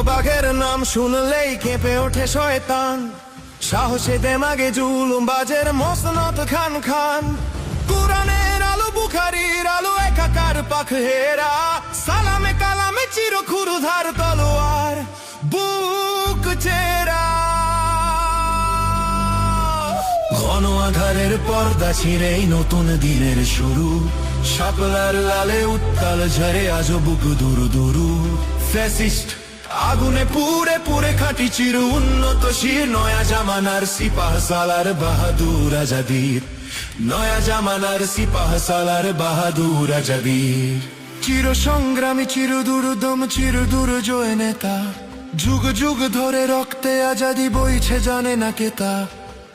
বাঘের নাম শুনলেই কেঁপে ওঠে শয়তান, সাহসে দেমাগে জুলুম বাজের মসনত খান খান। কুরআনের আলো বুখারীর আলো একাকার পাখ হেরা, সালামে কালামে চির ক্ষুরধার তলোয়ার বুক চেরা। ঘন আধারের পর্দা ছিঁড়েই নতুন দিনের শুরু, শাপলার লালে উত্তাল ঝরে আজ বুক দুরু দুরু। ফ্যাসিস্ট আগুনে পুড়ে পুড়ে খাঁটি চির উন্নত শির, নয়া জামানার সিপাহ সালার বাহাদুর আজাদির, নয়া জামানার সিপাহ সালার বাহাদুর আজাদির। চির সংগ্রামী চির দুর্দম চির দুর্জয় নেতা, যুগ যুগ ধরে রক্তে আজাদি বইছে জানে না কেতা।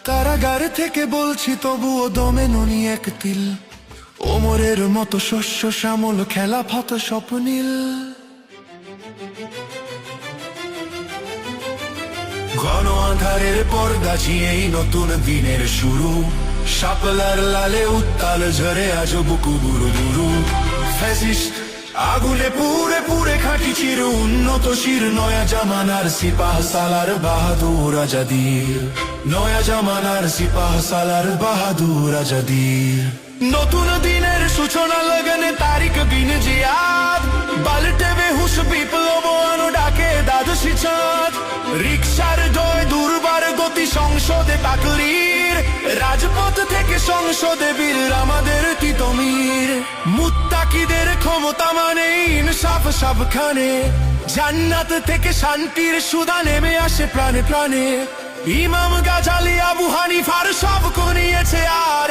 কারাগার থেকে বলছি তবুও দমে ননি এক তিল, ওমরের মতো শস্য শ্যামল খেলাফত স্বপ্নীল। ঘন আধারের পর্দা ছিঁড়েই নতুন দিনের শুরু, শাপলার লালে উত্তাল ঝরে আজ বুকু দুরু দুরু। ফ্যাসিস্ট আগুনে পুড়ে পুড়ে খাঁটি চির উন্নত শির, নয়া জামানার সিপাহ সালার বাহাদুর আজাদির, নয়া জামানার সিপাহ সালার বাহাদুর আজাদির। নতুন দিনের সূচনা লগনে তারিখ দিন জিয়াদ, পাল্টে বেহুশ বিপ্লব আনো ডাকে দ্বাদশী চাঁদ। রিকশার জয় দুর্বার গতি সংসদে তাকরীর, রাজপথ থেকে সংসদে বীর আমাদের তিতমির। মুত্তাকিদের ক্ষমতা মানে ইনসাফ সবখানে, জান্নাত থেকে শান্তির সুধা নেমে আসে প্রাণে প্রাণে। ইমাম গাজালি আবু হানিফার সব করিয়েছে আর,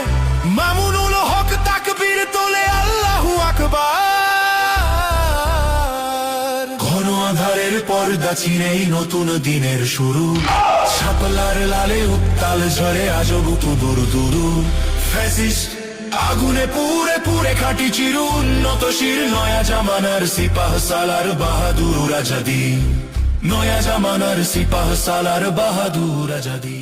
মামুনুল হক তাকবীর তোলে আল্লাহু আকবার। ঘন আধারের পর্দা ছিঁড়েই নতুন দিনের শুরু, শাপলার লালে উত্তাল ঝরে আজ বুকু দুরু দুরু। ফ্যাসিস্ট আগুনে পুড়ে পুড়ে খাঁটি চির উন্নত শির, নয়া জামানার সিপাহ সালার বাহাদুর আজাদি, নয়া জামানার সিপাহ সালার বাহাদুর আজাদি।